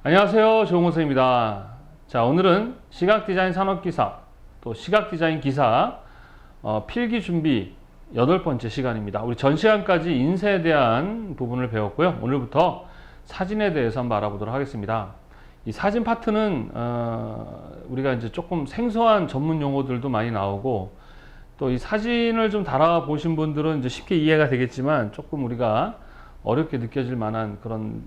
안녕하세요. 조홍선입니다. 자, 오늘은 시각디자인 산업기사, 또 시각디자인 기사 필기 준비 8번째 시간입니다. 우리 전 시간까지 인쇄에 대한 부분을 배웠고요. 오늘부터 사진에 대해서 한번 알아보도록 하겠습니다. 이 사진 파트는 우리가 이제 조금 생소한 전문 용어들도 많이 나오고, 또 이 사진을 좀 달아보신 분들은 이제 쉽게 이해가 되겠지만, 조금 우리가 어렵게 느껴질 만한 그런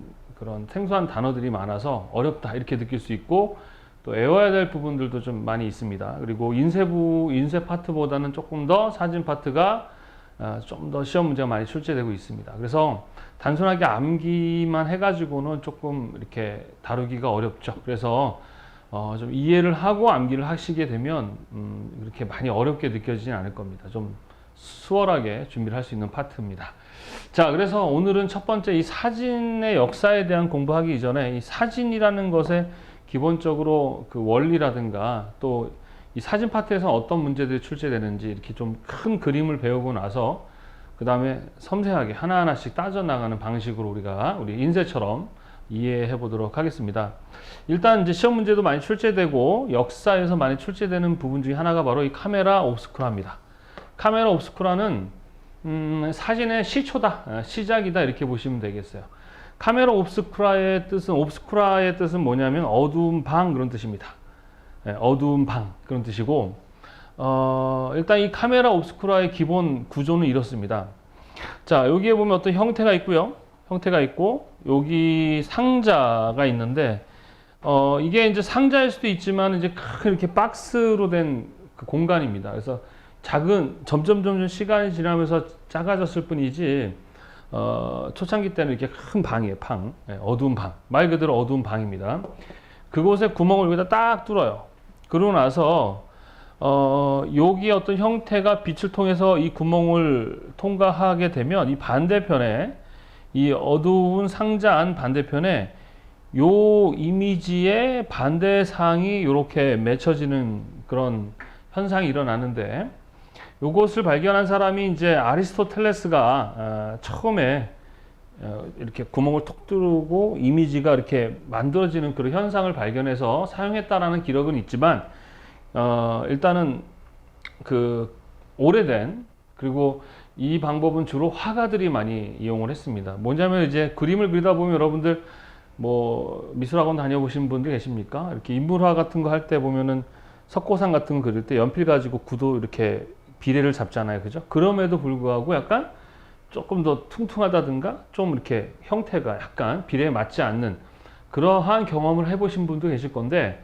생소한 단어들이 많아서 어렵다 이렇게 느낄 수 있고, 또 외워야 될 부분들도 좀 많이 있습니다. 그리고 인쇄 파트보다는 조금 더 사진 파트가 좀 더 시험 문제가 많이 출제되고 있습니다. 그래서 단순하게 암기만 해가지고는 조금 이렇게 다루기가 어렵죠. 그래서 좀 이해를 하고 암기를 하시게 되면 그렇게 많이 어렵게 느껴지진 않을 겁니다. 좀 수월하게 준비를 할 수 있는 파트입니다. 자, 그래서 오늘은 첫 번째 이 사진의 역사에 대한 공부하기 이전에 이 사진이라는 것의 기본적으로 그 원리라든가, 또 이 사진 파트에서 어떤 문제들이 출제되는지 이렇게 좀 큰 그림을 배우고 나서 그 다음에 섬세하게 하나하나씩 따져나가는 방식으로 우리 인쇄처럼 이해해 보도록 하겠습니다. 일단 이제 시험 문제도 많이 출제되고 역사에서 많이 출제되는 부분 중에 하나가 바로 이 카메라 옵스쿠라입니다. 카메라 옵스쿠라는 사진의 시초다, 시작이다 이렇게 보시면 되겠어요. 카메라 옵스쿠라의 뜻은 뭐냐면 어두운 방 그런 뜻입니다. 어두운 방 그런 뜻이고, 일단 이 카메라 옵스쿠라의 기본 구조는 이렇습니다. 자, 여기에 보면 어떤 형태가 있고요. 형태가 있고, 여기 상자가 있는데, 이게 이제 상자일 수도 있지만, 이제 큰 이렇게 박스로 된 그 공간입니다. 그래서 점점 시간이 지나면서 작아졌을 뿐이지, 초창기 때는 이렇게 큰 방이에요. 어두운 방. 말 그대로 어두운 방입니다. 그곳에 구멍을 여기다 딱 뚫어요. 그러고 나서, 여기 어떤 형태가 빛을 통해서 이 구멍을 통과하게 되면 이 반대편에, 이 어두운 상자 안 반대편에 요 이미지의 반대상이 이렇게 맺혀지는 그런 현상이 일어나는데, 이것을 발견한 사람이 이제 아리스토텔레스가 처음에 이렇게 구멍을 톡 뚫고 이미지가 이렇게 만들어지는 그런 현상을 발견해서 사용했다라는 기록은 있지만, 일단은 그 오래된, 그리고 이 방법은 주로 화가들이 많이 이용을 했습니다. 뭐냐면 이제 그림을 그리다 보면 여러분들 뭐 미술학원 다녀보신 분들 계십니까? 이렇게 인물화 같은 거 할 때 보면은 석고상 같은 거 그릴 때 연필 가지고 구도 이렇게 비례를 잡잖아요. 그죠? 그럼에도 불구하고 약간 조금 더 퉁퉁하다든가 좀 이렇게 형태가 약간 비례에 맞지 않는 그러한 경험을 해보신 분도 계실 건데,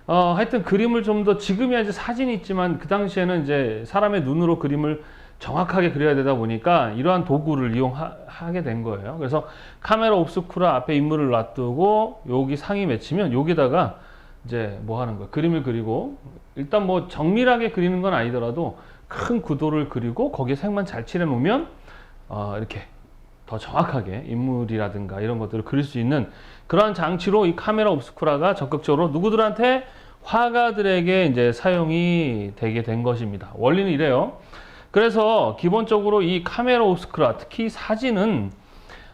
하여튼 그림을 좀 더, 지금이야 이제 사진이 있지만 그 당시에는 이제 사람의 눈으로 그림을 정확하게 그려야 되다 보니까 이러한 도구를 이용하게 된 거예요. 그래서 카메라 옵스쿠라 앞에 인물을 놔두고 여기 상이 맺히면 여기다가 이제 뭐 하는 거예요? 그림을 그리고, 일단 뭐 정밀하게 그리는 건 아니더라도 큰 구도를 그리고 거기에 색만 잘 칠해 놓으면 이렇게 더 정확하게 인물이라든가 이런 것들을 그릴 수 있는 그러한 장치로 이 카메라 옵스쿠라가 적극적으로 누구들한테, 화가들에게 이제 사용이 되게 된 것입니다. 원리는 이래요. 그래서 기본적으로 이 카메라 옵스쿠라, 특히 사진은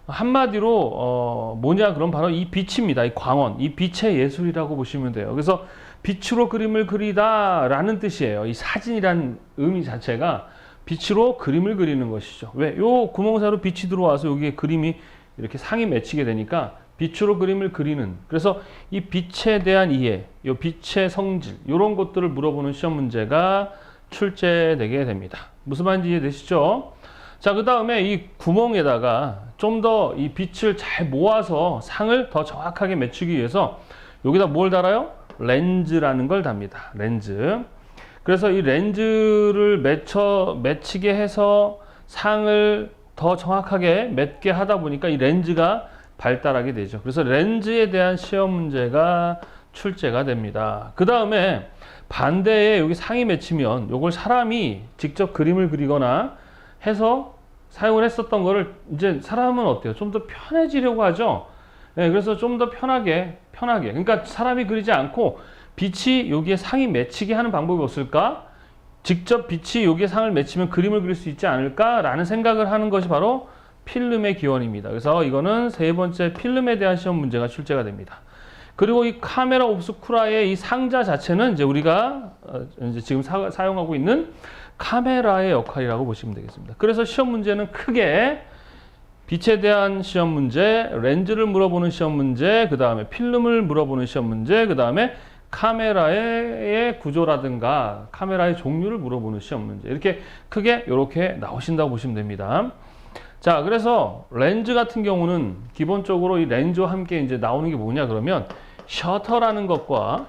한마디로 뭐냐 그럼 바로 이 빛입니다. 이 광원, 이 빛의 예술이라고 보시면 돼요. 그래서 빛으로 그림을 그리다 라는 뜻이에요. 이 사진이란 의미 자체가 빛으로 그림을 그리는 것이죠. 왜? 요 구멍 사이로 빛이 들어와서 여기에 그림이 이렇게 상이 맺히게 되니까 빛으로 그림을 그리는, 그래서 이 빛에 대한 이해, 요 빛의 성질, 이런 것들을 물어보는 시험 문제가 출제되게 됩니다. 무슨 말인지 이해되시죠? 자, 그 다음에 이 구멍에다가 좀 더 이 빛을 잘 모아서 상을 더 정확하게 맺히기 위해서 여기다 뭘 달아요? 렌즈라는 걸 답니다. 렌즈. 그래서 이 렌즈를 맺히게 해서 상을 더 정확하게 맺게 하다 보니까 이 렌즈가 발달하게 되죠. 그래서 렌즈에 대한 시험 문제가 출제가 됩니다. 그 다음에 반대에 여기 상이 맺히면 요걸 사람이 직접 그림을 그리거나 해서 사용을 했었던 거를 이제 사람은 어때요? 좀 더 편해지려고 하죠. 네, 그래서 좀 더 편하게. 그러니까 사람이 그리지 않고 빛이 여기에 상이 맺히게 하는 방법이 없을까? 직접 빛이 여기에 상을 맺히면 그림을 그릴 수 있지 않을까라는 생각을 하는 것이 바로 필름의 기원입니다. 그래서 이거는 세 번째 필름에 대한 시험 문제가 출제가 됩니다. 그리고 이 카메라 옵스쿠라의 이 상자 자체는 이제 우리가 이제 지금 사용하고 있는 카메라의 역할이라고 보시면 되겠습니다. 그래서 시험 문제는 크게 빛에 대한 시험 문제, 렌즈를 물어보는 시험 문제, 그 다음에 필름을 물어보는 시험 문제, 그 다음에 카메라의 구조라든가 카메라의 종류를 물어보는 시험 문제, 이렇게 크게 이렇게 나오신다고 보시면 됩니다. 자, 그래서 렌즈 같은 경우는 기본적으로 이 렌즈와 함께 이제 나오는 게 뭐냐 그러면 셔터라는 것과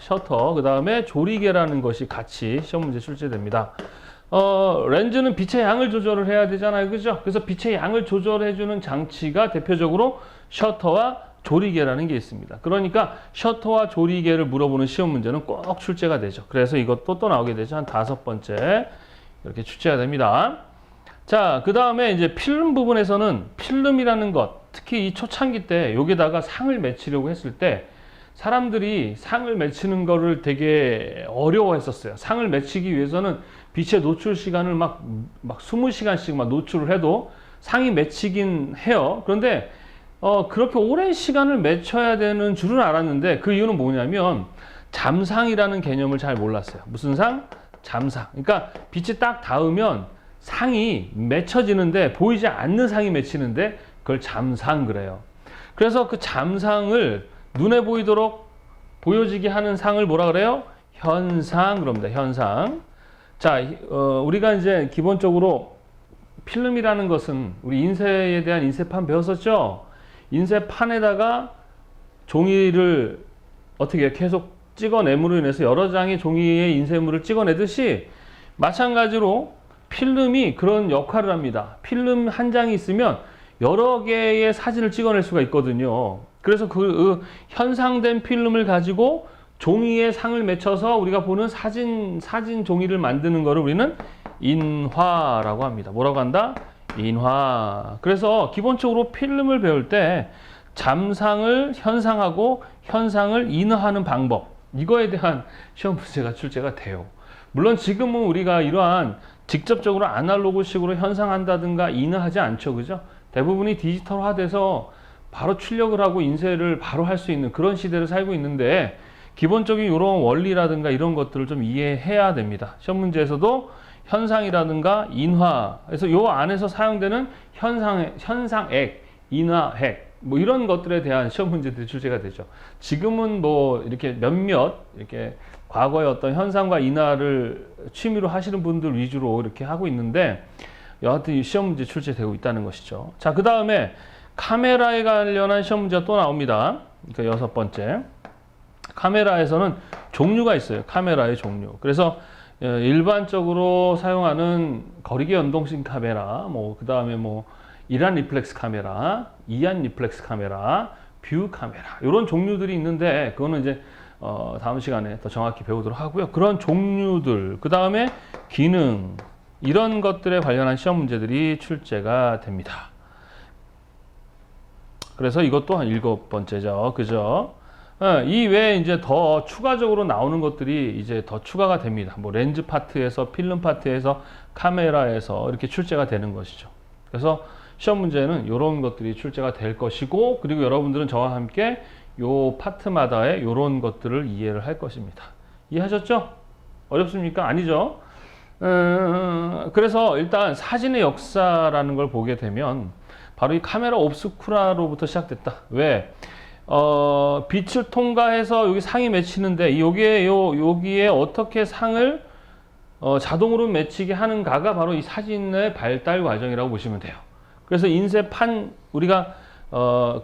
그 다음에 조리개라는 것이 같이 시험 문제 출제됩니다. 렌즈는 빛의 양을 조절을 해야 되잖아요, 그죠? 그래서 빛의 양을 조절해주는 장치가 대표적으로 셔터와 조리개라는 게 있습니다. 그러니까 셔터와 조리개를 물어보는 시험 문제는 꼭 출제가 되죠. 그래서 이것도 또 나오게 되죠. 한 5번째 이렇게 출제가 됩니다. 자, 그 다음에 이제 필름 부분에서는 필름이라는 것, 특히 이 초창기 때 여기다가 상을 맺히려고 했을 때 사람들이 상을 맺히는 거를 되게 어려워했었어요. 상을 맺히기 위해서는 빛의 노출 시간을 막 20시간씩 막 노출을 해도 상이 맺히긴 해요. 그런데 그렇게 오랜 시간을 맺혀야 되는 줄은 알았는데 그 이유는 뭐냐면 잠상이라는 개념을 잘 몰랐어요. 무슨 상? 잠상. 그러니까 빛이 딱 닿으면 상이 맺혀지는데 보이지 않는 상이 맺히는데 그걸 잠상 그래요. 그래서 그 잠상을 눈에 보이도록 보여지게 하는 상을 뭐라 그래요? 현상 그럽니다. 현상. 자, 우리가 이제 기본적으로 필름이라는 것은 우리 인쇄에 대한 인쇄판 배웠었죠? 인쇄판에다가 종이를 어떻게 계속 찍어내므로 인해서 여러 장의 종이의 인쇄물을 찍어내듯이 마찬가지로 필름이 그런 역할을 합니다. 필름 한 장이 있으면 여러 개의 사진을 찍어낼 수가 있거든요. 그래서 그 현상된 필름을 가지고 종이에 상을 맺혀서 우리가 보는 사진 종이를 만드는 거를 우리는 인화라고 합니다. 뭐라고 한다? 인화. 그래서 기본적으로 필름을 배울 때 잠상을 현상하고 현상을 인화하는 방법, 이거에 대한 시험 문제가 출제가 돼요. 물론 지금은 우리가 이러한 직접적으로 아날로그식으로 현상한다든가 인화하지 않죠, 그죠? 대부분이 디지털화돼서 바로 출력을 하고 인쇄를 바로 할 수 있는 그런 시대를 살고 있는데 기본적인 이런 원리라든가 이런 것들을 좀 이해해야 됩니다. 시험 문제에서도 현상이라든가 인화에서 요 안에서 사용되는 현상액, 인화액 뭐 이런 것들에 대한 시험 문제들이 출제가 되죠. 지금은 뭐 이렇게 몇몇 이렇게 과거의 어떤 현상과 인화를 취미로 하시는 분들 위주로 이렇게 하고 있는데 여하튼 이 시험 문제 출제되고 있다는 것이죠. 자, 그 다음에 카메라에 관련한 시험 문제가 또 나옵니다. 그러니까 6번째. 카메라에서는 종류가 있어요. 카메라의 종류. 그래서 일반적으로 사용하는 거리계 연동식 카메라, 뭐 그 다음에 뭐 이란 리플렉스 카메라, 이안 리플렉스 카메라, 뷰 카메라 이런 종류들이 있는데 그거는 이제 다음 시간에 더 정확히 배우도록 하고요. 그런 종류들, 그 다음에 기능 이런 것들에 관련한 시험 문제들이 출제가 됩니다. 그래서 이것도 한 7번째죠. 그죠? 이 외에 이제 더 추가적으로 나오는 것들이 이제 더 추가가 됩니다. 뭐 렌즈 파트에서, 필름 파트에서, 카메라에서 이렇게 출제가 되는 것이죠. 그래서 시험 문제는 이런 것들이 출제가 될 것이고, 그리고 여러분들은 저와 함께 요 파트마다의 이런 것들을 이해를 할 것입니다. 이해하셨죠? 어렵습니까? 아니죠? 그래서 일단 사진의 역사라는 걸 보게 되면 바로 이 카메라 옵스쿠라로부터 시작됐다. 왜? 빛을 통과해서 여기 상이 맺히는데 여기에 어떻게 상을 자동으로 맺히게 하는가가 바로 이 사진의 발달 과정이라고 보시면 돼요. 그래서 인쇄판 우리가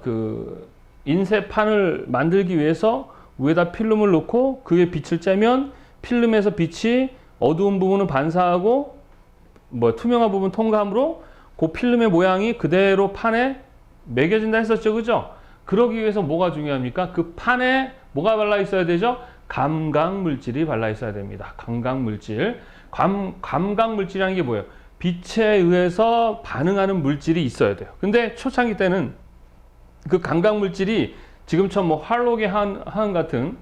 그 인쇄판을 만들기 위해서 위에다 필름을 놓고 그 위에 빛을 쬐면 필름에서 빛이 어두운 부분은 반사하고 뭐 투명한 부분 통과함으로 그 필름의 모양이 그대로 판에 매겨진다 했었죠, 그죠? 그러기 위해서 뭐가 중요합니까? 그 판에 뭐가 발라 있어야 되죠? 감각 물질이 발라 있어야 됩니다. 감각 물질. 감각 물질이라는 게 뭐예요? 빛에 의해서 반응하는 물질이 있어야 돼요. 근데 초창기 때는 그 감각 물질이 지금처럼 뭐 할로겐 같은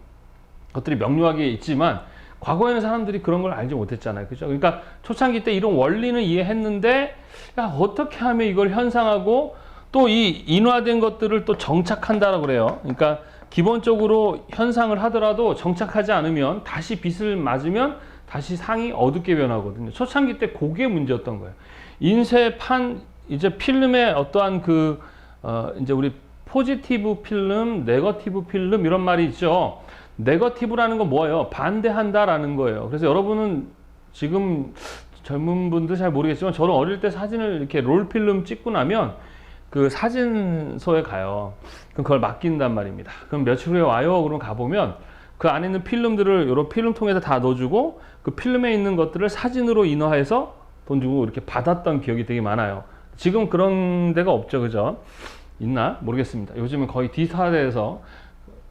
것들이 명료하게 있지만 과거에는 사람들이 그런 걸 알지 못했잖아요. 그죠? 그러니까 초창기 때 이런 원리는 이해했는데 야, 어떻게 하면 이걸 현상하고 또 이 인화된 것들을 또 정착한다라고 그래요. 그러니까 기본적으로 현상을 하더라도 정착하지 않으면 다시 빛을 맞으면 다시 상이 어둡게 변하거든요. 초창기 때 그게 문제였던 거예요. 인쇄판 이제 필름의 어떠한 이제 우리 포지티브 필름, 네거티브 필름 이런 말이 있죠. 네거티브라는 건 뭐예요? 반대한다라는 거예요. 그래서 여러분은 지금 젊은 분들 잘 모르겠지만 저는 어릴 때 사진을 이렇게 롤 필름 찍고 나면 그 사진소에 가요. 그럼 그걸 맡긴단 말입니다. 그럼 며칠 후에 와요. 그럼 가보면 그 안에 있는 필름들을 이런 필름통에다 다 넣어주고 그 필름에 있는 것들을 사진으로 인화해서 돈 주고 이렇게 받았던 기억이 되게 많아요. 지금 그런 데가 없죠, 그죠? 있나? 모르겠습니다. 요즘은 거의 디지털화돼서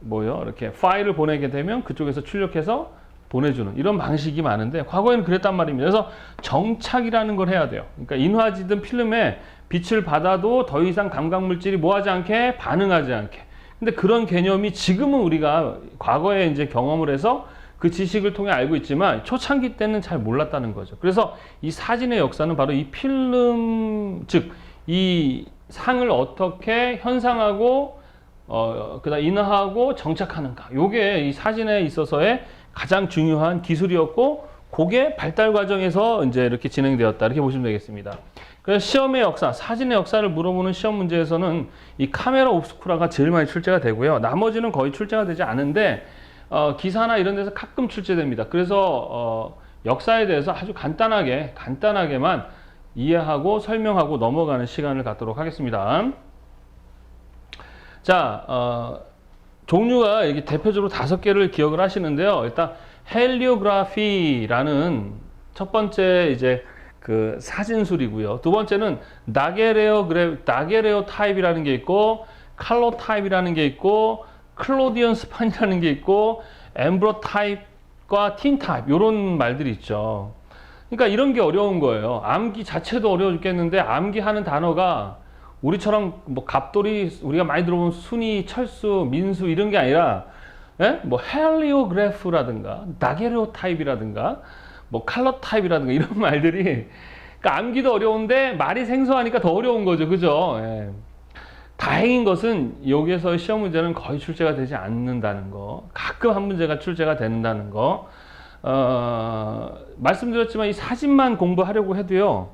이렇게 파일을 보내게 되면 그쪽에서 출력해서 보내주는 이런 방식이 많은데 과거에는 그랬단 말입니다. 그래서 정착이라는 걸 해야 돼요. 그러니까 인화지든 필름에 빛을 받아도 더 이상 감각물질이 뭐하지 않게 반응하지 않게. 근데 그런 개념이 지금은 우리가 과거에 이제 경험을 해서 그 지식을 통해 알고 있지만 초창기 때는 잘 몰랐다는 거죠. 그래서 이 사진의 역사는 바로 이 필름, 즉 이 상을 어떻게 현상하고 그다음 인화하고 정착하는가. 요게 이 사진에 있어서의 가장 중요한 기술이었고 그게 발달 과정에서 이제 이렇게 진행되었다. 이렇게 보시면 되겠습니다. 그래서 시험의 역사, 사진의 역사를 물어보는 시험 문제에서는 이 카메라 옵스쿠라가 제일 많이 출제가 되고요. 나머지는 거의 출제가 되지 않은데 기사나 이런 데서 가끔 출제됩니다. 그래서 역사에 대해서 아주 간단하게만 이해하고 설명하고 넘어가는 시간을 갖도록 하겠습니다. 자, 종류가 이게 대표적으로 5개를 기억을 하시는데요. 일단 헬리오그래피라는 첫 번째 이제 그 사진술이고요. 두 번째는 다게레오 타입이라는 게 있고 칼로 타입이라는 게 있고 클로디언 스판이라는 게 있고 엠브로 타입과 틴 타입 이런 말들이 있죠. 그러니까 이런 게 어려운 거예요. 암기 자체도 어려워 죽겠는데 암기하는 단어가 우리처럼 뭐 갑돌이 우리가 많이 들어본 순위, 철수, 민수 이런 게 아니라 뭐 헬리오그래프라든가 다게레오 타입이라든가 뭐 칼러 타입이라든가 이런 말들이 그러니까 암기도 어려운데 말이 생소하니까 더 어려운 거죠. 그죠? 예. 다행인 것은 여기에서 시험 문제는 거의 출제가 되지 않는다는 거. 가끔 한 문제가 출제가 된다는 거. 말씀드렸지만 이 사진만 공부하려고 해도요.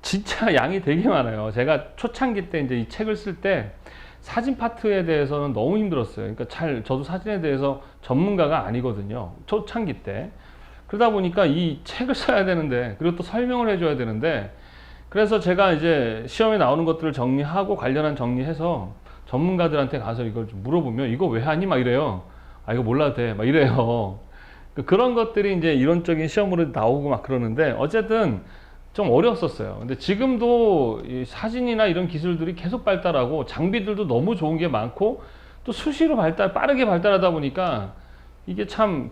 진짜 양이 되게 많아요. 제가 초창기 때 이제 이 책을 쓸 때 사진 파트에 대해서는 너무 힘들었어요. 그러니까 저도 사진에 대해서 전문가가 아니거든요. 초창기 때. 그러다 보니까 이 책을 써야 되는데, 그리고 또 설명을 해줘야 되는데, 그래서 제가 이제 시험에 나오는 것들을 정리하고 관련한 정리해서 전문가들한테 가서 이걸 좀 물어보면 이거 왜 하니? 막 이래요. 아, 이거 몰라도 돼. 막 이래요. 그런 것들이 이제 이론적인 시험으로 나오고 막 그러는데 어쨌든 좀 어려웠었어요. 근데 지금도 이 사진이나 이런 기술들이 계속 발달하고 장비들도 너무 좋은 게 많고 또 수시로 빠르게 발달하다 보니까 이게 참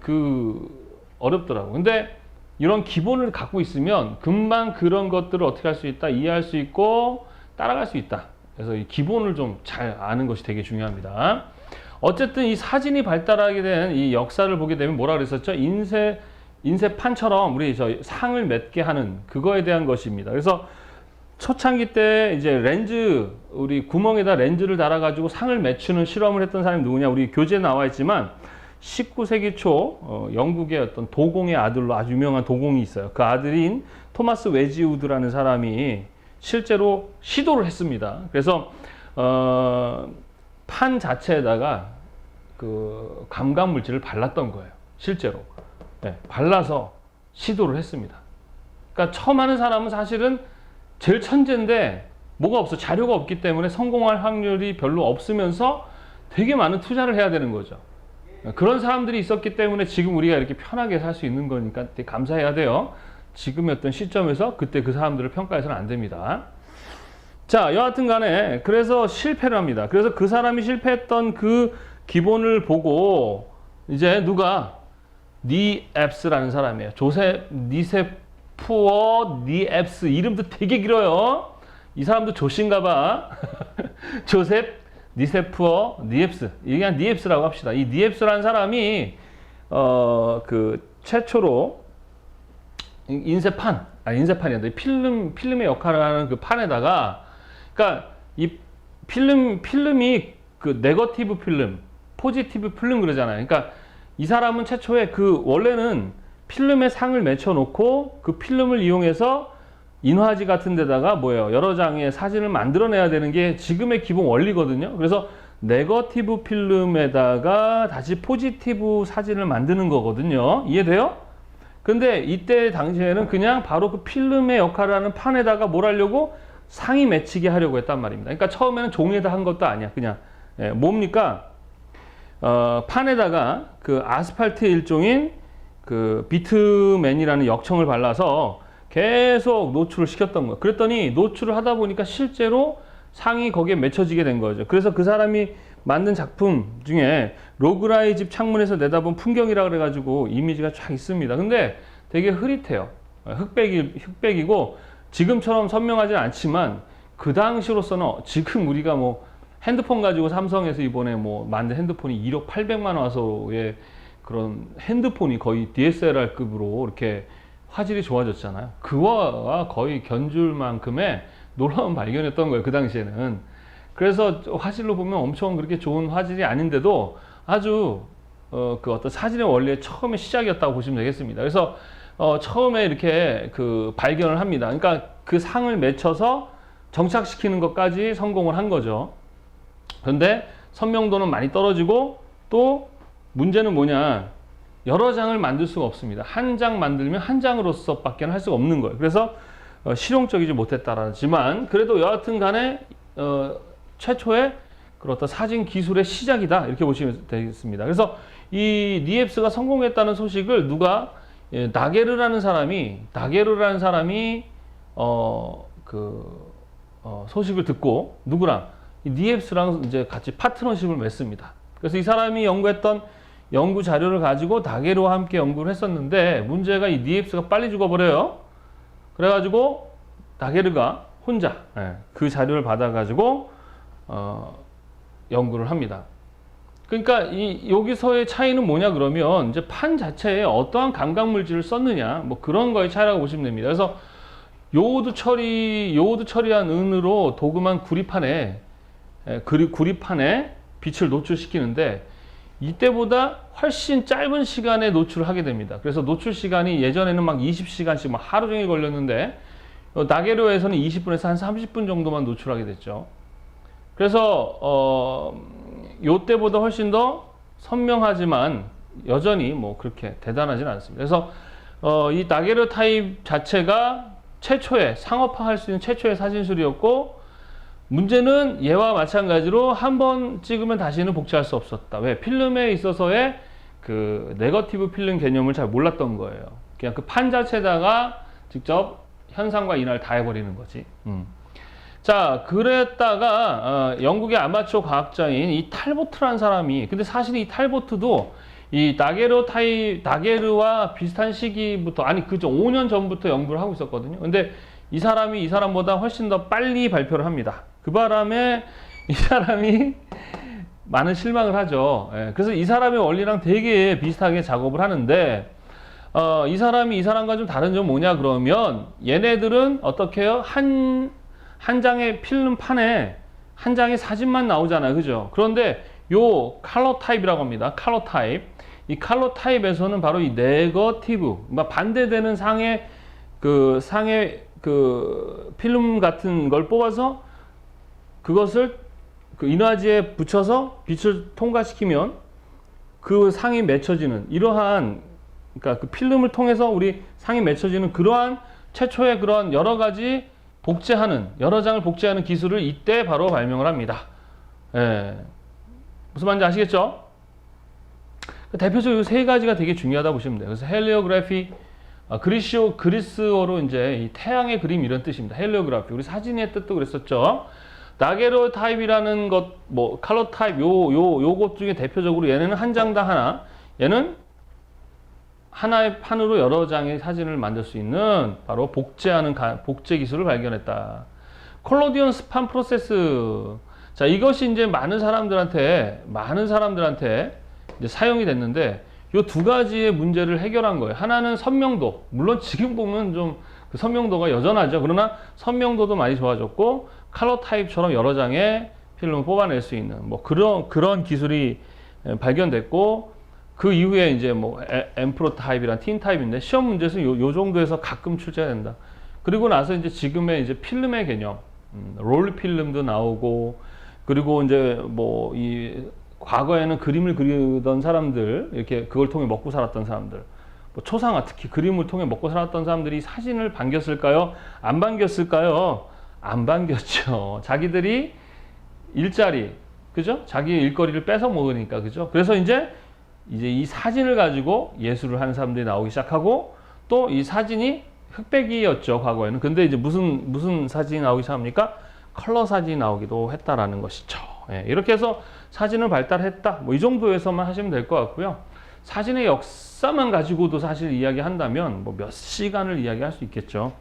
어렵더라고요. 근데 이런 기본을 갖고 있으면 금방 그런 것들을 어떻게 할 수 있다, 이해할 수 있고 따라갈 수 있다. 그래서 이 기본을 좀 잘 아는 것이 되게 중요합니다. 어쨌든 이 사진이 발달하게 된 이 역사를 보게 되면 뭐라 그랬었죠? 인쇄판처럼 우리 상을 맺게 하는 그거에 대한 것입니다. 그래서 초창기 때 이제 우리 구멍에다 렌즈를 달아가지고 상을 맺추는 실험을 했던 사람이 누구냐? 우리 교재에 나와 있지만 19세기 초 영국의 어떤 도공의 아들로 아주 유명한 도공이 있어요. 그 아들인 토마스 웨지우드라는 사람이 실제로 시도를 했습니다. 그래서 판 자체에다가 그 감각 물질을 발랐던 거예요. 실제로. 네, 발라서 시도를 했습니다. 그러니까 처음 하는 사람은 사실은 제일 천재인데 뭐가 없어. 자료가 없기 때문에 성공할 확률이 별로 없으면서 되게 많은 투자를 해야 되는 거죠. 그런 사람들이 있었기 때문에 지금 우리가 이렇게 편하게 살 수 있는 거니까 되게 감사해야 돼요. 지금의 어떤 시점에서 그때 그 사람들을 평가해서는 안 됩니다. 자, 여하튼 간에 그래서 실패를 합니다. 그래서 그 사람이 실패했던 그 기본을 보고 이제 누가 니엡스라는 사람이에요. 조셉 니세푸어 니엡스. 이름도 되게 길어요. 이 사람도 조씨인가 봐. 조셉 니세푸어 니엡스. 이게 그냥 니엡스라고 합시다. 이 니엡스라는 사람이 최초로 인쇄판이 아니라 필름의 역할을 하는 그 판에다가, 그러니까 이 필름이 그 네거티브 필름, 포지티브 필름 그러잖아요. 그러니까 이 사람은 최초에 그 원래는 필름에 상을 맺혀 놓고 그 필름을 이용해서 인화지 같은 데다가 뭐예요? 여러 장의 사진을 만들어내야 되는 게 지금의 기본 원리거든요. 그래서 네거티브 필름에다가 다시 포지티브 사진을 만드는 거거든요. 이해돼요? 근데 이때 당시에는 그냥 바로 그 필름의 역할을 하는 판에다가 뭘 하려고? 상이 맺히게 하려고 했단 말입니다. 그러니까 처음에는 종이에다 한 것도 아니야. 그냥 뭡니까? 판에다가 그 아스팔트의 일종인 그 비트맨이라는 역청을 발라서 계속 노출을 시켰던 거예요. 그랬더니 노출을 하다 보니까 실제로 상이 거기에 맺혀지게 된 거죠. 그래서 그 사람이 만든 작품 중에 로그라이 집 창문에서 내다본 풍경이라 그래가지고 이미지가 쫙 있습니다. 근데 되게 흐릿해요. 흑백이고 지금처럼 선명하진 않지만 그 당시로서는 지금 우리가 뭐 핸드폰 가지고 삼성에서 이번에 뭐 만든 핸드폰이 1억 800만 화소의 그런 핸드폰이 거의 DSLR급으로 이렇게 화질이 좋아졌잖아요. 그와 거의 견줄 만큼의 놀라운 발견이었던 거예요. 그 당시에는. 그래서 화질로 보면 엄청 그렇게 좋은 화질이 아닌데도 아주 그 어떤 사진의 원리의 처음에 시작이었다고 보시면 되겠습니다. 그래서 처음에 이렇게 그 발견을 합니다. 그러니까 그 상을 맺혀서 정착시키는 것까지 성공을 한 거죠. 그런데 선명도는 많이 떨어지고 또 문제는 뭐냐? 여러 장을 만들 수가 없습니다. 한 장 만들면 한 장으로서 밖에 할 수가 없는 거예요. 그래서 실용적이지 못했다라지만 그래도 여하튼 간에 최초의 그런 어떤 사진 기술의 시작이다 이렇게 보시면 되겠습니다. 그래서 이 니엡스가 성공했다는 소식을 누가 나게르라는 사람이 소식을 듣고 누구랑 이 니엡스랑 이제 같이 파트너십을 맺습니다. 그래서 이 사람이 연구했던 연구 자료를 가지고 나게르와 함께 연구를 했었는데 문제가 이 니엡스가 빨리 죽어버려요. 그래가지고 나게르가 혼자 그 자료를 받아가지고 연구를 합니다. 그러니까 여기서의 차이는 뭐냐 그러면 이제 판 자체에 어떠한 감각 물질을 썼느냐 뭐 그런 거의 차이라고 보시면 됩니다. 그래서 요오드 처리한 은으로 도금한 구리판에 빛을 노출시키는데 이때보다 훨씬 짧은 시간에 노출을 하게 됩니다. 그래서 노출 시간이 예전에는 막 20시간씩 막 하루 종일 걸렸는데 나게르에서는 20분에서 한 30분 정도만 노출하게 됐죠. 그래서 요때보다 훨씬 더 선명하지만 여전히 뭐 그렇게 대단하진 않습니다. 그래서 이 나게르 타입 자체가 최초의 상업화할 수 있는 최초의 사진술이었고 문제는 얘와 마찬가지로 한 번 찍으면 다시는 복제할 수 없었다. 왜? 필름에 있어서의 그 네거티브 필름 개념을 잘 몰랐던 거예요. 그냥 그 판 자체에다가 직접 현상과 인화를 다 해버리는 거지. 자, 그랬다가 영국의 아마추어 과학자인 이 탈보트라는 사람이 근데 사실 이 탈보트도 이 나게르와 비슷한 시기부터 그죠 5년 전부터 연구를 하고 있었거든요. 근데 이 사람보다 훨씬 더 빨리 발표를 합니다. 그 바람에 이 사람이 많은 실망을 하죠. 그래서 이 사람의 원리랑 되게 비슷하게 작업을 하는데 이 사람과 좀 다른 점은 뭐냐 그러면 얘네들은 어떻게 해요? 한 장의 필름판에 한 장의 사진만 나오잖아요. 그죠? 그런데 요 컬러 타입이라고 합니다. 컬러 타입. 이 컬러 타입에서는 바로 이 네거티브, 반대되는 상의 필름 같은 걸 뽑아서 그것을 그 인화지에 붙여서 빛을 통과시키면 그 상이 맺혀지는 이러한 그러니까 그 필름을 통해서 우리 상이 맺혀지는 그러한 최초의 그런 여러 가지 여러 장을 복제하는 기술을 이때 바로 발명을 합니다. 무슨 말인지 아시겠죠? 대표적으로 세 가지가 되게 중요하다 보시면 돼요. 그래서 헬리오그래피, 그리스어로 이제 이 태양의 그림 이런 뜻입니다. 헬리오그래피. 우리 사진의 뜻도 그랬었죠. 나게르 타입이라는 것, 컬러 타입, 요것 중에 대표적으로 얘는 한 장당 하나, 얘는 하나의 판으로 여러 장의 사진을 만들 수 있는 바로 복제 기술을 발견했다. 콜로디온 스판 프로세스. 자, 이것이 이제 많은 사람들한테 이제 사용이 됐는데 요 두 가지의 문제를 해결한 거예요. 하나는 선명도. 물론 지금 보면 좀 그 선명도가 여전하죠. 그러나 선명도도 많이 좋아졌고 컬러 타입처럼 여러 장의 필름을 뽑아낼 수 있는 그런 기술이 발견됐고, 그 이후에 이제 뭐 엠프로 타입이랑 틴 타입인데 시험 문제에서 요 정도에서 가끔 출제가 된다. 그리고 나서 이제 지금의 이제 필름의 개념, 롤 필름도 나오고, 그리고 이제 뭐 이 과거에는 그림을 그리던 사람들, 이렇게 그걸 통해 먹고 살았던 사람들, 뭐 초상화 특히 그림을 통해 먹고 살았던 사람들이 사진을 반겼을까요? 안 반겼을까요? 안 반겼죠. 자기들이 일자리, 그죠? 자기의 일거리를 뺏어 먹으니까, 그죠? 그래서 이제 이 사진을 가지고 예술을 하는 사람들이 나오기 시작하고, 또 이 사진이 흑백이었죠, 과거에는. 근데 이제 무슨 사진이 나오기 시작합니까? 컬러 사진이 나오기도 했다라는 것이죠. 예, 이렇게 해서 사진을 발달했다. 뭐 이 정도에서만 하시면 될 것 같고요. 사진의 역사만 가지고도 사실 이야기한다면 뭐 몇 시간을 이야기할 수 있겠죠.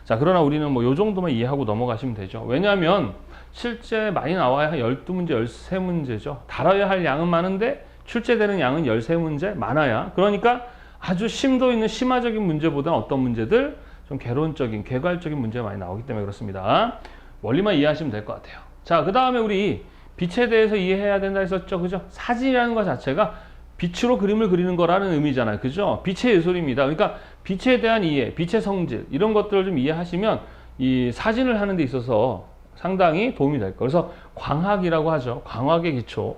자, 그러나 우리는 뭐 요 정도만 이해하고 넘어가시면 되죠. 왜냐하면 실제 많이 나와야 한 12문제, 13문제죠. 다뤄야 할 양은 많은데 출제되는 양은 13문제 많아야. 그러니까 아주 심도 있는 심화적인 문제보다는 어떤 문제들 좀 개론적인, 개괄적인 문제가 많이 나오기 때문에 그렇습니다. 원리만 이해하시면 될 것 같아요. 자, 그 다음에 우리 빛에 대해서 이해해야 된다 했었죠. 그죠? 사진이라는 것 자체가 빛으로 그림을 그리는 거라는 의미잖아요. 그죠? 빛의 예술입니다. 그러니까 빛에 대한 이해, 빛의 성질, 이런 것들을 좀 이해하시면 이 사진을 하는 데 있어서 상당히 도움이 될 거예요. 그래서 광학이라고 하죠. 광학의 기초.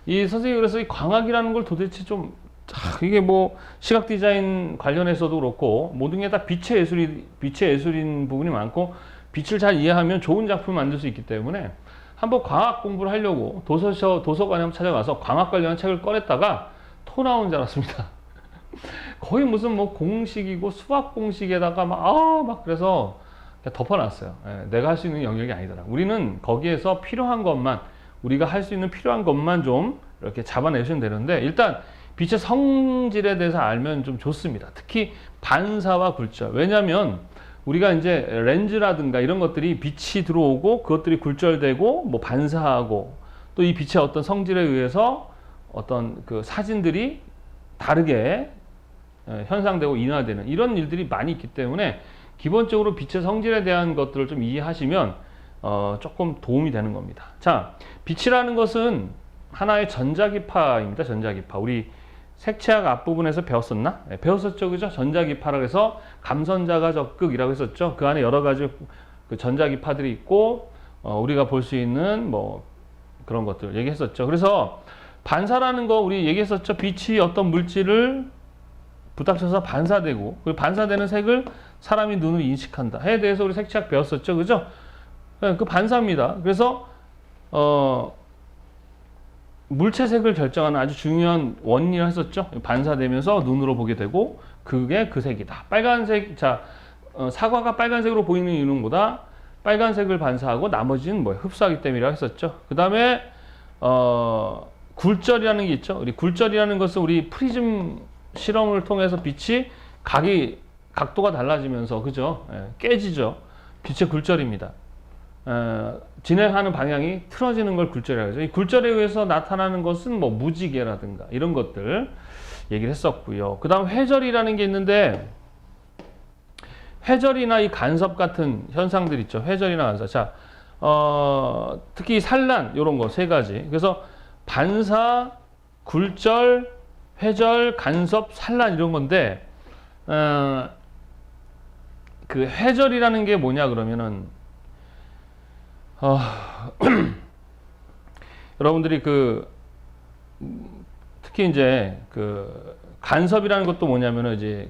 이 선생님이 그래서 이 광학이라는 걸 도대체 좀, 이게 뭐 시각 디자인 관련해서도 그렇고 모든 게 다 빛의 예술인 부분이 많고, 빛을 잘 이해하면 좋은 작품을 만들 수 있기 때문에 한번 광학 공부를 하려고 도서관에 한번 찾아가서 광학 관련한 책을 꺼냈다가 토 나온 줄 알았습니다. 거의 무슨 뭐 공식이고 수학 공식에다가 막 그래서 덮어놨어요. 예, 내가 할 수 있는 영역이 아니더라. 우리는 거기에서 필요한 것만, 우리가 할 수 있는 필요한 것만 좀 이렇게 잡아내시면 되는데, 일단 빛의 성질에 대해서 알면 좀 좋습니다. 특히 반사와 굴절. 왜냐하면 우리가 이제 렌즈라든가 이런 것들이 빛이 들어오고 그것들이 굴절되고 뭐 반사하고, 또 이 빛의 어떤 성질에 의해서 어떤 그 사진들이 다르게 현상되고 인화되는 이런 일들이 많이 있기 때문에 기본적으로 빛의 성질에 대한 것들을 좀 이해하시면 조금 도움이 되는 겁니다. 자, 빛이라는 것은 하나의 전자기파입니다. 전자기파. 우리 색채학 앞부분에서 배웠었나? 네, 배웠었죠. 그죠? 전자기파라고 해서 감선자가 적극이라고 했었죠. 그 안에 여러 가지 그 전자기파들이 있고, 우리가 볼 수 있는 뭐 그런 것들 얘기했었죠. 그래서 반사라는 거 우리 얘기했었죠. 빛이 어떤 물질을 부닥쳐서 반사되고, 그 반사되는 색을 사람이 눈으로 인식한다. 에 대해서 우리 색채학 배웠었죠. 그죠? 네, 그 반사입니다. 그래서, 물체색을 결정하는 아주 중요한 원리를 했었죠. 반사되면서 눈으로 보게 되고, 그게 그 색이다. 빨간색, 자, 사과가 빨간색으로 보이는 이유는 뭐다? 빨간색을 반사하고 나머지는 뭐 흡수하기 때문이라고 했었죠. 그 다음에, 굴절이라는 게 있죠. 우리 굴절이라는 것은 우리 프리즘 실험을 통해서 빛이 각도가 달라지면서, 그죠? 예, 깨지죠. 빛의 굴절입니다. 진행하는 방향이 틀어지는 걸 굴절이라고 하죠. 이 굴절에 의해서 나타나는 것은 뭐 무지개라든가 이런 것들 얘기를 했었고요. 그 다음 회절이라는 게 있는데, 회절이나 이 간섭 같은 현상들 있죠. 회절이나 간섭. 자, 특히 산란 이런 거 세 가지. 그래서 반사, 굴절, 회절, 간섭, 산란 이런 건데, 그 회절이라는 게 뭐냐 그러면은, 여러분들이 특히 이제 간섭이라는 것도 뭐냐면은 이제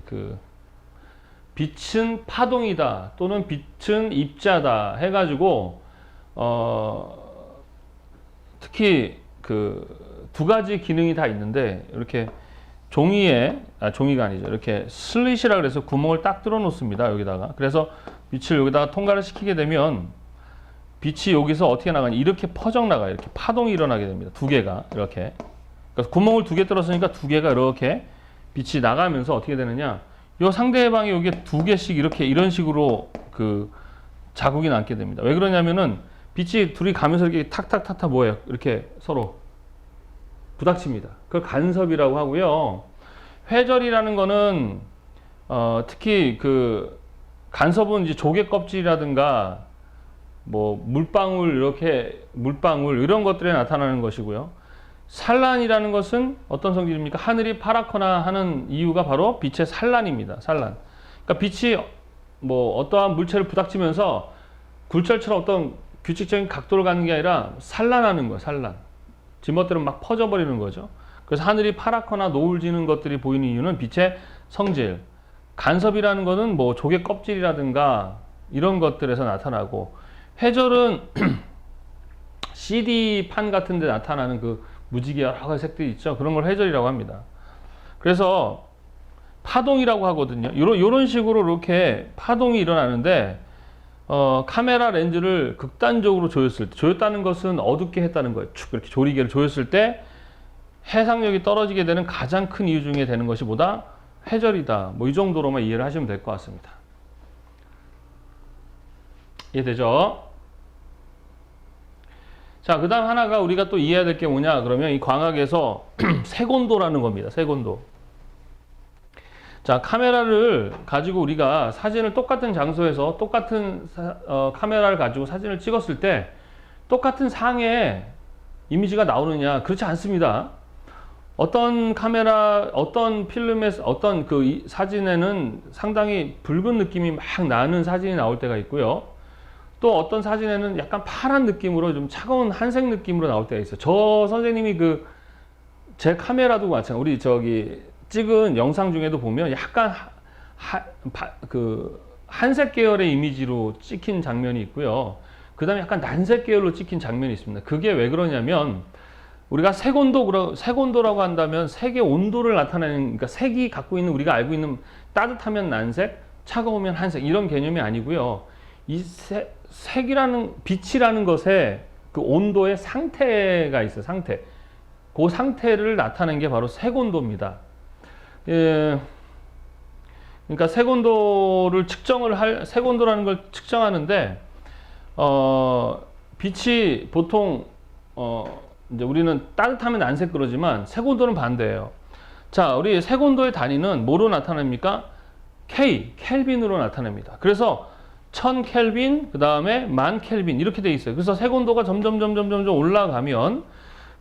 빛은 파동이다 또는 빛은 입자다 해가지고 특히 두 가지 기능이 다 있는데, 이렇게 종이가 아니죠. 이렇게 슬릿이라 그래서 구멍을 딱 뚫어 놓습니다. 여기다가. 그래서 빛을 여기다가 통과를 시키게 되면 빛이 여기서 어떻게 나가냐, 이렇게 퍼져 나가요. 이렇게 파동이 일어나게 됩니다. 두 개가 이렇게. 그러니까 구멍을 두 개 뚫었으니까 두 개가 이렇게 빛이 나가면서 어떻게 되느냐, 요 상대방이 여기에 두 개씩 이런 식으로 자국이 남게 됩니다. 왜 그러냐면은 빛이 둘이 가면서 이렇게 탁탁탁탁 뭐예요? 이렇게 서로 부닥칩니다. 그걸 간섭이라고 하고요. 회절이라는 거는 특히 간섭은 이제 조개 껍질이라든가 뭐 물방울 이런 것들에 나타나는 것이고요. 산란이라는 것은 어떤 성질입니까? 하늘이 파랗거나 하는 이유가 바로 빛의 산란입니다. 산란. 그러니까 빛이 뭐 어떠한 물체를 부닥치면서 굴절처럼 어떤 규칙적인 각도를 갖는 게 아니라 산란하는 거예요. 산란. 지멋대로 막 퍼져버리는 거죠. 그래서 하늘이 파랗거나 노을지는 것들이 보이는 이유는 빛의 성질. 간섭이라는 것은 뭐 조개 껍질이라든가 이런 것들에서 나타나고, 회절은 CD판 같은 데 나타나는 그 무지개 여러 가지 색들이 있죠. 그런 걸 회절이라고 합니다. 그래서 파동이라고 하거든요. 요런 식으로 이렇게 파동이 일어나는데, 카메라 렌즈를 극단적으로 조였을 때, 조였다는 것은 어둡게 했다는 거예요. 축 이렇게 조리개를 조였을 때 해상력이 떨어지게 되는 가장 큰 이유 중에 되는 것이 뭐다? 회절이다. 뭐 이 정도로만 이해를 하시면 될 것 같습니다. 이해되죠? 자, 그 다음 하나가 우리가 또 이해해야 될 게 뭐냐 그러면 이 광학에서 색온도라는 겁니다. 색온도. 자, 카메라를 가지고 우리가 사진을 똑같은 장소에서 똑같은 카메라를 가지고 사진을 찍었을 때 똑같은 상의 이미지가 나오느냐? 그렇지 않습니다. 어떤 카메라, 어떤 필름에서, 어떤 그 사진에는 상당히 붉은 느낌이 막 나는 사진이 나올 때가 있고요. 또 어떤 사진에는 약간 파란 느낌으로 좀 차가운 한색 느낌으로 나올 때가 있어요. 저 선생님이 제 카메라도 마찬가지. 우리 저기 찍은 영상 중에도 보면 약간 한색 계열의 이미지로 찍힌 장면이 있고요. 그 다음에 약간 난색 계열로 찍힌 장면이 있습니다. 그게 왜 그러냐면 우리가 색온도라고 한다면 색의 온도를 나타내는, 그러니까 색이 갖고 있는, 우리가 알고 있는 따뜻하면 난색, 차가우면 한색 이런 개념이 아니고요. 이 색이라는, 빛이라는 것에 그 온도의 상태가 있어요. 상태. 그 상태를 나타내는 게 바로 색온도입니다. 예, 그러니까 색온도라는 걸 측정하는데, 빛이 보통, 이제 우리는 따뜻하면 난색 그러지만 색온도는 반대예요. 자, 우리 색온도의 단위는 뭐로 나타납니까? 켈빈으로 나타냅니다. 그래서 1000켈빈, 그 다음에 10,000켈빈 이렇게 돼 있어요. 그래서 색온도가 점점 올라가면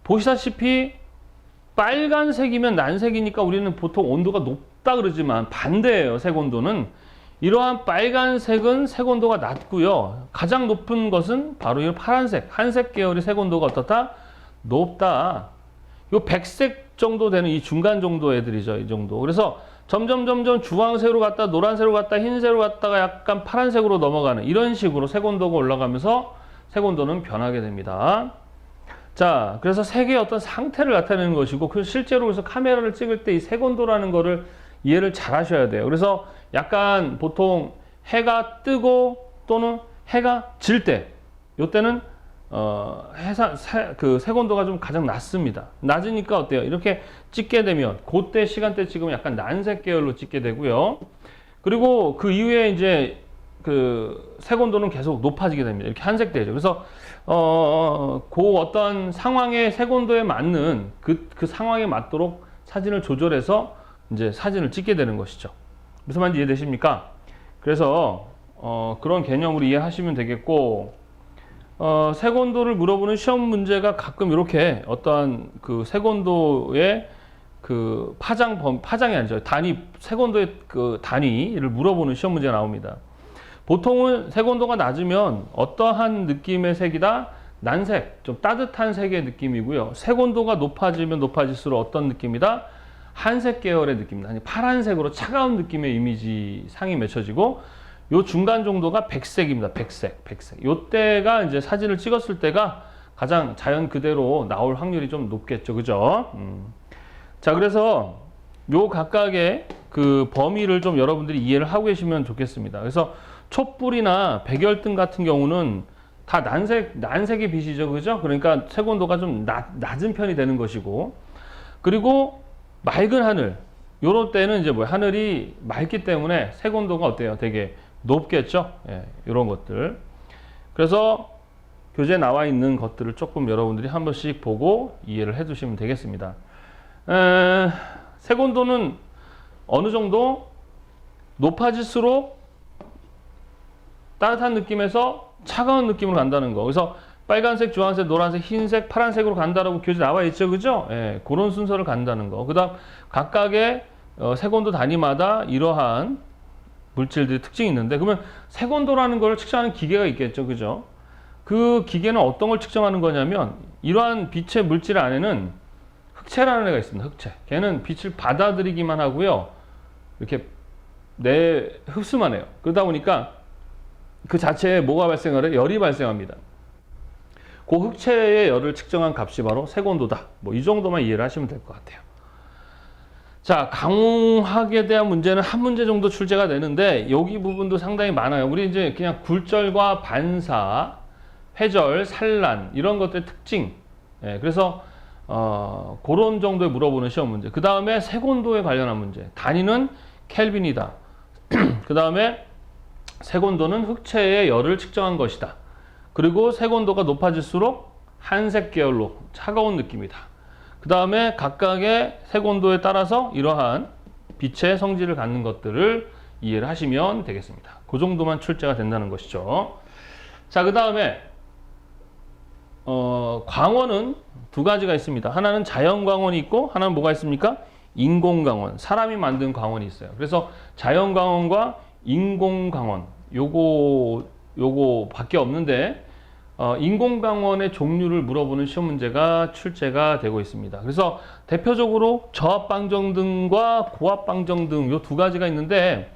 보시다시피 빨간색이면 난색이니까 우리는 보통 온도가 높다 그러지만 반대예요. 색온도는 이러한 빨간색은 색온도가 낮고요. 가장 높은 것은 바로 이 파란색, 한색 계열의 색온도가 어떻다? 높다. 요 백색 정도 되는 이 중간 정도 애들이죠. 이 정도. 그래서 점점 주황색으로 갔다 노란색으로 갔다 흰색으로 갔다가 약간 파란색으로 넘어가는 이런 식으로 색온도가 올라가면서 색온도는 변하게 됩니다. 자, 그래서 색의 어떤 상태를 나타내는 것이고, 실제로 그래서 카메라를 찍을 때 이 색온도라는 거를 이해를 잘 하셔야 돼요. 그래서 약간 보통 해가 뜨고 또는 해가 질 때, 요때는 그 색온도가 좀 가장 낮습니다. 낮으니까 어때요? 이렇게 찍게 되면 그때 시간대 찍으면 약간 난색 계열로 찍게 되고요. 그리고 그 이후에 이제 그 색온도는 계속 높아지게 됩니다. 이렇게 한색 되죠. 그래서 그 어떤 상황의 색온도에 맞는 그 상황에 맞도록 사진을 조절해서 이제 사진을 찍게 되는 것이죠. 무슨 말인지 이해되십니까? 그래서 그런 개념으로 이해하시면 되겠고, 색온도를 물어보는 시험 문제가 가끔 이렇게 어떠한 그 색온도의 그 파장이 아니죠. 색온도의 그 단위를 물어보는 시험 문제가 나옵니다. 보통은 색온도가 낮으면 어떠한 느낌의 색이다? 난색, 좀 따뜻한 색의 느낌이고요. 색온도가 높아지면 높아질수록 어떤 느낌이다? 한색 계열의 느낌이다. 아니, 파란색으로 차가운 느낌의 이미지 상이 맺혀지고, 요 중간 정도가 백색입니다. 백색. 요때가 이제 사진을 찍었을 때가 가장 자연 그대로 나올 확률이 좀 높겠죠. 그죠? 자, 그래서 요 각각의 그 범위를 좀 여러분들이 이해를 하고 계시면 좋겠습니다. 그래서 촛불이나 백열등 같은 경우는 다 난색의 빛이죠. 그죠? 그러니까 색온도가 좀 낮은 편이 되는 것이고, 그리고 맑은 하늘, 요럴 때는 이제 하늘이 맑기 때문에 색온도가 어때요? 되게 높겠죠? 예, 이런 것들. 그래서 교재에 나와 있는 것들을 조금 여러분들이 한 번씩 보고 이해를 해 두시면 되겠습니다. 색온도는 어느 정도 높아질수록 따뜻한 느낌에서 차가운 느낌으로 간다는 거. 그래서 빨간색, 주황색, 노란색, 흰색, 파란색으로 간다라고 교재 나와 있죠, 그죠? 예, 그런 순서를 간다는 거. 그다음 각각의 색온도 단위마다 이러한 물질들의 특징이 있는데, 그러면 색온도라는 걸 측정하는 기계가 있겠죠, 그죠? 그 기계는 어떤 걸 측정하는 거냐면, 이러한 빛의 물질 안에는 흑체라는 애가 있습니다. 흑체. 걔는 빛을 받아들이기만 하고요, 이렇게 흡수만 해요. 그러다 보니까 그 자체에 뭐가 발생을 해요? 열이 발생합니다. 그 흑체의 열을 측정한 값이 바로 색온도다. 뭐 이 정도만 이해를 하시면 될 것 같아요. 자, 강화학에 대한 문제는 한 문제 정도 출제가 되는데, 여기 부분도 상당히 많아요. 우리 이제 그냥 굴절과 반사, 회절, 산란 이런 것들의 특징. 예, 그래서 그런 정도에 물어보는 시험 문제. 그 다음에 색온도에 관련한 문제. 단위는 켈빈이다. 그 다음에 색온도는 흑체의 열을 측정한 것이다. 그리고 색온도가 높아질수록 한색 계열로 차가운 느낌이다. 그 다음에 각각의 색온도에 따라서 이러한 빛의 성질을 갖는 것들을 이해를 하시면 되겠습니다. 그 정도만 출제가 된다는 것이죠. 자, 그 다음에 광원은 두 가지가 있습니다. 하나는 자연광원이 있고, 하나는 뭐가 있습니까? 인공광원, 사람이 만든 광원이 있어요. 그래서 자연광원과 인공광원, 요거 밖에 없는데, 인공광원의 종류를 물어보는 시험 문제가 출제가 되고 있습니다. 그래서 대표적으로 저압방정등과 고압방정등 요 두 가지가 있는데,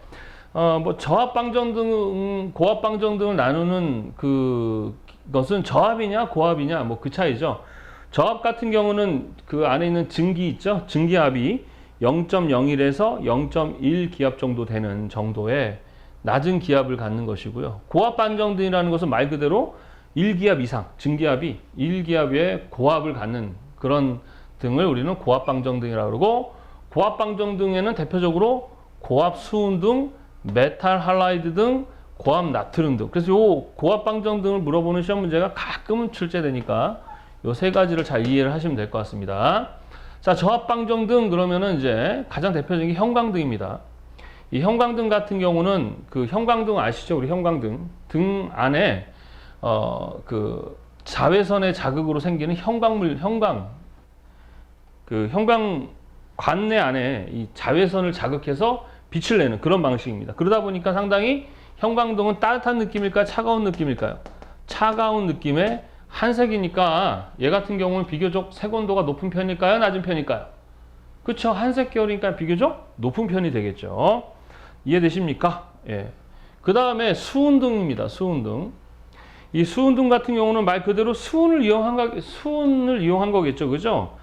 뭐 저압방정등, 고압방정등을 나누는 그것은 저압이냐 고압이냐 뭐 그 차이죠. 저압 같은 경우는 그 안에 있는 증기 있죠. 증기압이 0.01에서 0.1 기압 정도 되는 정도의 낮은 기압을 갖는 것이고요. 고압방정등이라는 것은 말 그대로 1기압 이상, 증기압이 1기압의 고압을 갖는 그런 등을 우리는 고압방정등이라고 그러고, 고압방정등에는 대표적으로 고압 수은등, 메탈 할라이드 등, 고압 나트륨 등. 그래서 요 고압방정등을 물어보는 시험 문제가 가끔은 출제되니까 요 세 가지를 잘 이해를 하시면 될 것 같습니다. 자, 저압방정등 그러면은 이제 가장 대표적인 게 형광등입니다. 이 형광등 같은 경우는 그 형광등 아시죠? 우리 형광등 등 안에 그 자외선의 자극으로 생기는 형광 관내 안에 이 자외선을 자극해서 빛을 내는 그런 방식입니다. 그러다 보니까 상당히 형광등은 따뜻한 느낌일까요? 차가운 느낌일까요? 차가운 느낌의 한색이니까 얘 같은 경우는 비교적 색온도가 높은 편일까요? 낮은 편일까요? 그렇죠. 한색 계열이니까 비교적 높은 편이 되겠죠. 이해되십니까? 예. 그 다음에 수은등입니다. 수은등. 이 수은등 같은 경우는 말 그대로 수은을 이용한 거겠죠. 그죠?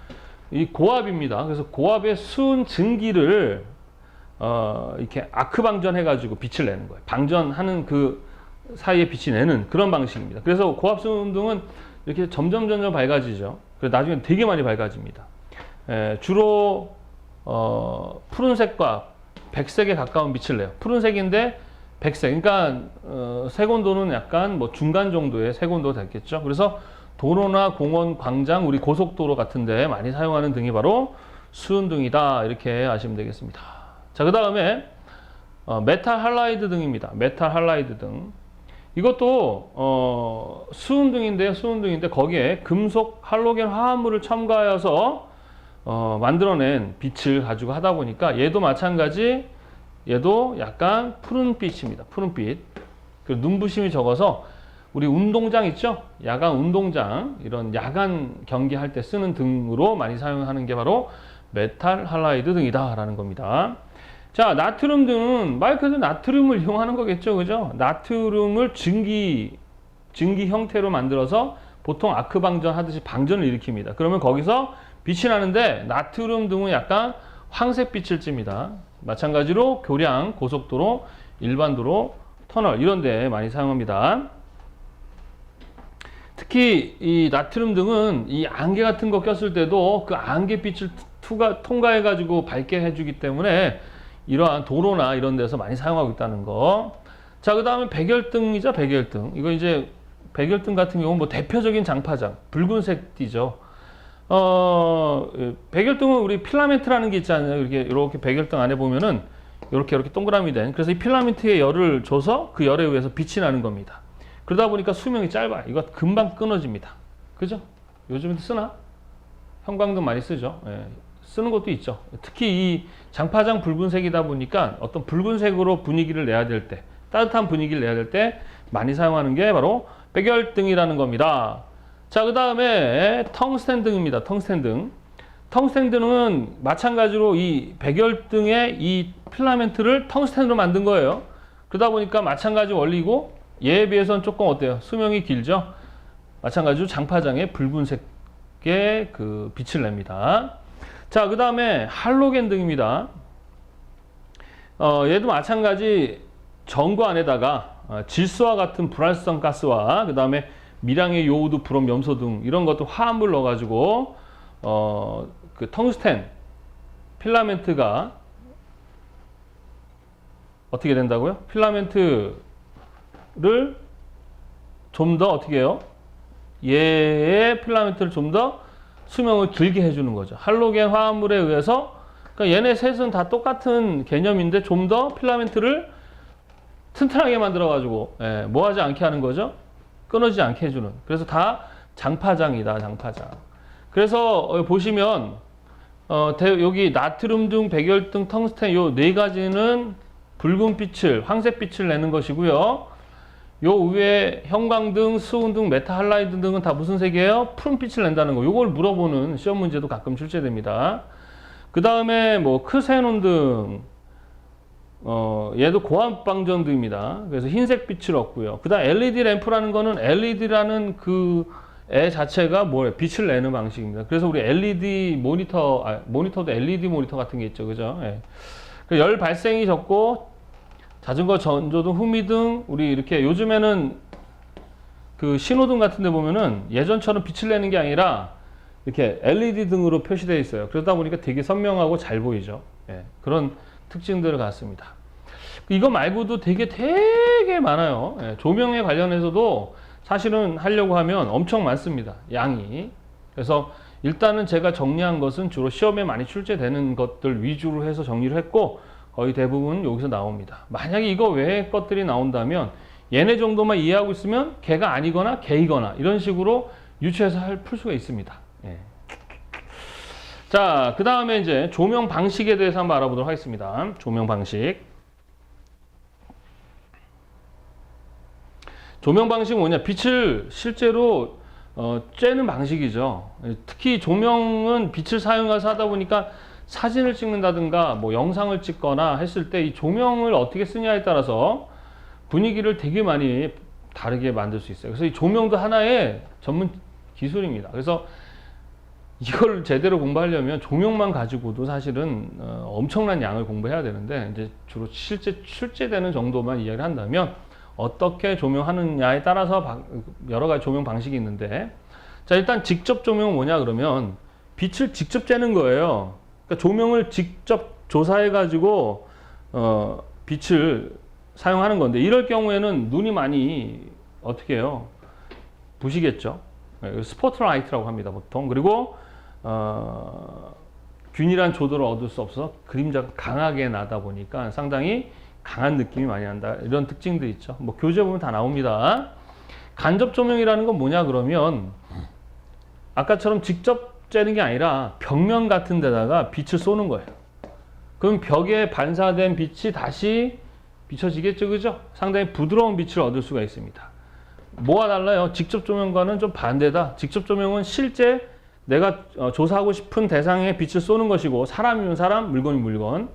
이 고압입니다. 그래서 고압의 수은 증기를 이렇게 아크 방전해가지고 빛을 내는 거예요. 방전하는 그 사이에 빛이 내는 그런 방식입니다. 그래서 고압 수은등은 이렇게 점점 밝아지죠. 그래서 나중에 되게 많이 밝아집니다. 주로 푸른색과 백색에 가까운 빛을 내요. 푸른색인데 백색. 그러니까 색온도는 약간 뭐 중간 정도의 색온도가 됐겠죠. 그래서 도로나 공원, 광장, 우리 고속도로 같은 데 많이 사용하는 등이 바로 수은등이다. 이렇게 아시면 되겠습니다. 자, 그 다음에 메탈 할라이드 등입니다. 메탈 할라이드 등. 이것도 수은등인데 거기에 금속 할로겐 화합물을 첨가하여서 만들어낸 빛을 가지고 하다 보니까 얘도 마찬가지, 얘도 약간 푸른빛입니다. 푸른빛. 그리고 눈부심이 적어서 우리 운동장 있죠? 야간 운동장, 이런 야간 경기할 때 쓰는 등으로 많이 사용하는 게 바로 메탈 할라이드 등이다라는 겁니다. 자, 나트륨 등은 말 그대로 나트륨을 이용하는 거겠죠. 그죠? 나트륨을 증기 형태로 만들어서 보통 아크 방전 하듯이 방전을 일으킵니다. 그러면 거기서 빛이 나는데 나트륨 등은 약간 황색빛을 찝니다. 마찬가지로 교량, 고속도로, 일반도로, 터널 이런 데 많이 사용합니다. 특히 이 나트륨 등은 이 안개 같은 거 꼈을 때도 그 안개빛을 통과해가지고 밝게 해주기 때문에 이러한 도로나 이런 데서 많이 사용하고 있다는 거. 자, 그 다음에 백열등이죠. 백열등. 이거 이제 백열등 같은 경우는 뭐 대표적인 장파장, 붉은색 띠죠. 백열등은 우리 필라멘트라는 게 있잖아요. 이렇게 백열등 안에 보면은 이렇게 동그라미 된. 그래서 이 필라멘트에 열을 줘서 그 열에 의해서 빛이 나는 겁니다. 그러다 보니까 수명이 짧아요. 이거 금방 끊어집니다. 그죠? 요즘에도 쓰나? 형광등 많이 쓰죠. 예, 쓰는 것도 있죠. 특히 이 장파장 붉은색이다 보니까 어떤 붉은색으로 분위기를 내야 될 때, 따뜻한 분위기를 내야 될 때 많이 사용하는 게 바로 백열등이라는 겁니다. 자, 그 다음에 텅스텐 등입니다. 텅스텐 등. 텅스텐 등은 마찬가지로 이 백열등의 이 필라멘트를 텅스텐으로 만든 거예요. 그러다 보니까 마찬가지 원리고 얘에 비해서는 조금 어때요? 수명이 길죠? 마찬가지로 장파장에 붉은색의 그 빛을 냅니다. 자, 그 다음에 할로겐 등입니다. 얘도 마찬가지 전구 안에다가 질소와 같은 불활성 가스와 그 다음에 미량의 요오드, 브롬, 염소 등 이런 것도 화합물 넣어가지고 그 텅스텐 필라멘트가 어떻게 된다고요? 필라멘트를 좀 더 어떻게 해요? 얘의 필라멘트를 좀 더 수명을 길게 해주는 거죠. 할로겐 화합물에 의해서, 그러니까 얘네 셋은 다 똑같은 개념인데 좀 더 필라멘트를 튼튼하게 만들어가지고 뭐 하지 않게 하는 거죠? 끊어지지 않게 해주는. 그래서 다 장파장이다, 장파장. 그래서 보시면 여기 나트륨 등, 백열등, 텅스텐 요 네 가지는 붉은 빛을, 황색 빛을 내는 것이고요. 요 위에 형광등, 수은등, 메타할라이드 등은 다 무슨 색이에요? 푸른 빛을 낸다는 거. 요걸 물어보는 시험 문제도 가끔 출제됩니다. 그 다음에 뭐 크세논 등, 얘도 고압방전등입니다. 그래서 흰색 빛을 얻고요. 그 다음 LED 램프라는 거는 LED라는 그 애 자체가 뭐예요? 빛을 내는 방식입니다. 그래서 우리 LED 모니터도 LED 모니터 같은 게 있죠. 그죠? 예. 열 발생이 적고 자전거 전조등, 후미등, 우리 이렇게 요즘에는 그 신호등 같은 데 보면은 예전처럼 빛을 내는 게 아니라 이렇게 LED 등으로 표시되어 있어요. 그러다 보니까 되게 선명하고 잘 보이죠. 예. 그런 특징들을 갖습니다. 이거 말고도 되게 많아요. 예. 조명에 관련해서도 사실은 하려고 하면 엄청 많습니다. 양이. 그래서 일단은 제가 정리한 것은 주로 시험에 많이 출제되는 것들 위주로 해서 정리를 했고 거의 대부분 여기서 나옵니다. 만약에 이거 외의 것들이 나온다면 얘네 정도만 이해하고 있으면 걔가 아니거나 걔이거나 이런 식으로 유추해서 풀 수가 있습니다. 예. 자, 그 다음에 이제 조명 방식에 대해서 한번 알아보도록 하겠습니다. 조명 방식. 조명 방식은 뭐냐? 빛을 실제로 쬐는 방식이죠. 특히 조명은 빛을 사용해서 하다 보니까 사진을 찍는다든가 뭐 영상을 찍거나 했을 때 이 조명을 어떻게 쓰냐에 따라서 분위기를 되게 많이 다르게 만들 수 있어요. 그래서 이 조명도 하나의 전문 기술입니다. 그래서 이걸 제대로 공부하려면 조명만 가지고도 사실은 엄청난 양을 공부해야 되는데 이제 주로 실제 출제되는 정도만 이야기를 한다면 어떻게 조명하느냐에 따라서 여러 가지 조명 방식이 있는데, 자, 일단 직접 조명은 뭐냐 그러면 빛을 직접 쬐는 거예요. 그러니까 조명을 직접 조사해 가지고 빛을 사용하는 건데, 이럴 경우에는 눈이 많이 어떻게 해요? 부시겠죠. 스포트라이트라고 합니다, 보통. 그리고 균일한 조도를 얻을 수 없어서 그림자가 강하게 나다 보니까 상당히 강한 느낌이 많이 난다. 이런 특징들이 있죠. 뭐 교재 보면 다 나옵니다. 간접 조명이라는 건 뭐냐 그러면 아까처럼 직접 쬐는 게 아니라 벽면 같은 데다가 빛을 쏘는 거예요. 그럼 벽에 반사된 빛이 다시 비춰지겠죠, 그죠? 상당히 부드러운 빛을 얻을 수가 있습니다. 뭐가 달라요? 직접 조명과는 좀 반대다. 직접 조명은 실제 내가 조사하고 싶은 대상에 빛을 쏘는 것이고, 사람이면 사람, 물건이면 물건.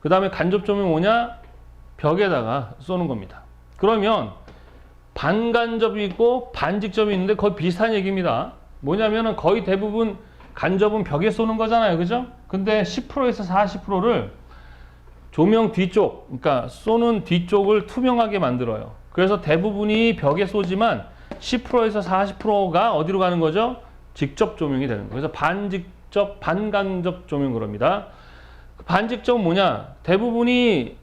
그 다음에 간접 조명 뭐냐? 벽에다가 쏘는 겁니다. 그러면 반간접이 있고 반직접이 있는데 거의 비슷한 얘기입니다. 뭐냐면은 거의 대부분 간접은 벽에 쏘는 거잖아요, 그죠? 근데 10%에서 40%를 조명 뒤쪽, 그러니까 쏘는 뒤쪽을 투명하게 만들어요. 그래서 대부분이 벽에 쏘지만 10%에서 40%가 어디로 가는 거죠? 직접 조명이 되는 거예요. 그래서 반직접, 반간접 조명 그럽니다. 반직접은 뭐냐? 대부분이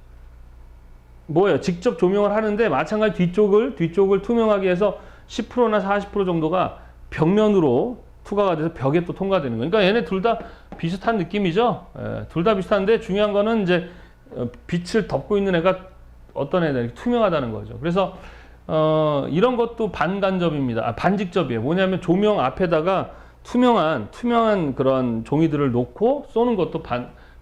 뭐예요? 직접 조명을 하는데 마찬가지 뒤쪽을 투명하게 해서 10%나 40% 정도가 벽면으로 투과가 돼서 벽에 또 통과되는 거예요. 그러니까 얘네 둘 다 비슷한 느낌이죠. 둘 다 비슷한데 중요한 거는 이제 빛을 덮고 있는 애가 어떤 애다 투명하다는 거죠. 그래서 이런 것도 반간접입니다. 반직접이에요. 뭐냐면 조명 앞에다가 투명한 그런 종이들을 놓고 쏘는 것도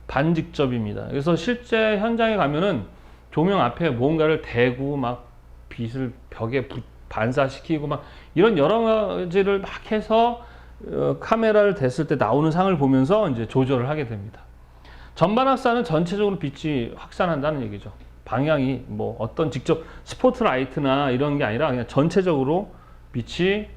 반직접입니다. 그래서 실제 현장에 가면은 조명 앞에 뭔가를 대고 막 빛을 벽에 반사시키고 막 이런 여러 가지를 막 해서 카메라를 댔을 때 나오는 상을 보면서 이제 조절을 하게 됩니다. 전반 확산은 전체적으로 빛이 확산한다는 얘기죠. 방향이 뭐 어떤 직접 스포트라이트나 이런 게 아니라 그냥 전체적으로 빛이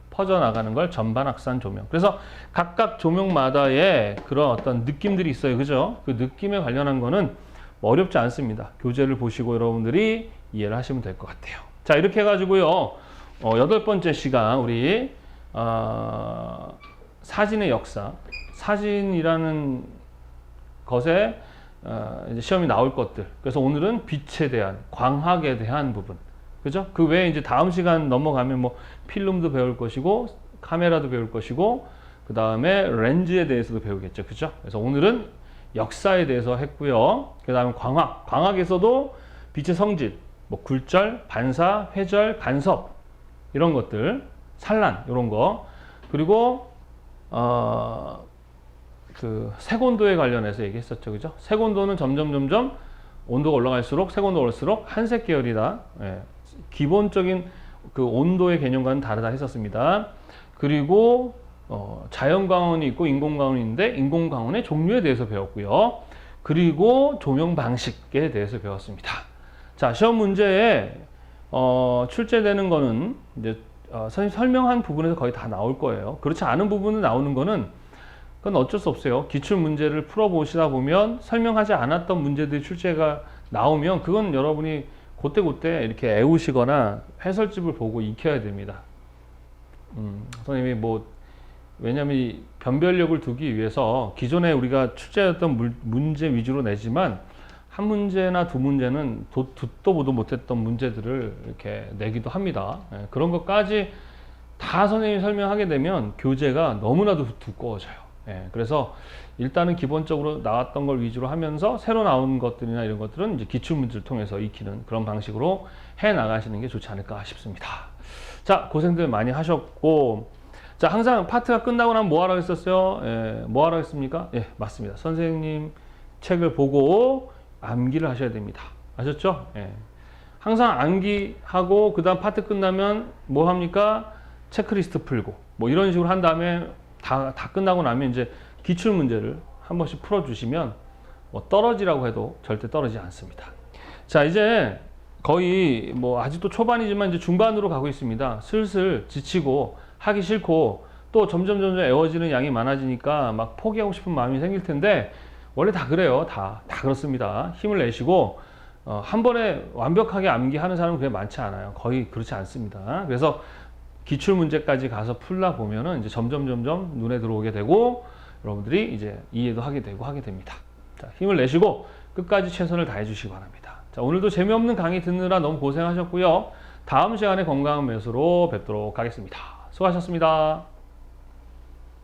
퍼져나가는 걸 전반 확산 조명. 그래서 각각 조명마다의 그런 어떤 느낌들이 있어요. 그죠? 그 느낌에 관련한 거는 뭐 어렵지 않습니다. 교재를 보시고 여러분들이 이해를 하시면 될 것 같아요. 자, 이렇게 해가지고요. 8번째 시간 우리 사진의 역사. 사진이라는 것에 이제 시험이 나올 것들. 그래서 오늘은 빛에 대한, 광학에 대한 부분. 그죠? 그 외에 이제 다음 시간 넘어가면 뭐 필름도 배울 것이고, 카메라도 배울 것이고, 그 다음에 렌즈에 대해서도 배우겠죠. 그죠? 그래서 오늘은 역사에 대해서 했고요. 그 다음에 광학. 광학에서도 빛의 성질, 뭐 굴절, 반사, 회절, 간섭 이런 것들, 산란 이런 거. 그리고 그 색온도에 관련해서 얘기했었죠. 그죠? 색온도는 점점 온도가 올라갈수록 색온도가 올라갈수록 한색 계열이다. 예. 기본적인 그 온도의 개념과는 다르다 했었습니다. 그리고 자연광원이 있고 인공광원이 있는데 인공광원의 종류에 대해서 배웠고요. 그리고 조명 방식에 대해서 배웠습니다. 자, 시험 문제에 출제되는 거는 이제 선생님 설명한 부분에서 거의 다 나올 거예요. 그렇지 않은 부분은 나오는 거는 그건 어쩔 수 없어요. 기출 문제를 풀어보시다 보면 설명하지 않았던 문제들이 출제가 나오면 그건 여러분이 그때 이렇게 애우시거나 해설집을 보고 익혀야 됩니다. 선생님이 뭐 왜냐하면 이 변별력을 두기 위해서 기존에 우리가 출제했던 문제 위주로 내지만 한 문제나 두 문제는 듣도 보도 못했던 문제들을 이렇게 내기도 합니다. 예, 그런 것까지 다 선생님이 설명하게 되면 교재가 너무나도 두꺼워져요. 예, 그래서 일단은 기본적으로 나왔던 걸 위주로 하면서 새로 나온 것들이나 이런 것들은 이제 기출문제를 통해서 익히는 그런 방식으로 해 나가시는 게 좋지 않을까 싶습니다. 자, 고생들 많이 하셨고, 자, 항상 파트가 끝나고 나면 뭐 하라고 했었어요? 예, 뭐 하라고 했습니까? 예, 맞습니다. 선생님 책을 보고 암기를 하셔야 됩니다. 아셨죠? 예. 항상 암기하고 그 다음 파트 끝나면 뭐 합니까? 체크리스트 풀고 뭐 이런 식으로 한 다음에 다 끝나고 나면 이제 기출 문제를 한 번씩 풀어주시면 뭐 떨어지라고 해도 절대 떨어지지 않습니다. 자, 이제 거의 뭐 아직도 초반이지만 이제 중반으로 가고 있습니다. 슬슬 지치고 하기 싫고 또 점점 애워지는 양이 많아지니까 막 포기하고 싶은 마음이 생길 텐데 원래 다 그래요. 다 그렇습니다. 힘을 내시고 한 번에 완벽하게 암기하는 사람은 그게 많지 않아요. 거의 그렇지 않습니다. 그래서 기출 문제까지 가서 풀다 보면은 이제 점점 눈에 들어오게 되고 여러분들이 이제 이해도 하게 되고 하게 됩니다. 자, 힘을 내시고 끝까지 최선을 다해 주시기 바랍니다. 자, 오늘도 재미없는 강의 듣느라 너무 고생하셨고요. 다음 시간에 건강한 매수로 뵙도록 하겠습니다. 수고하셨습니다.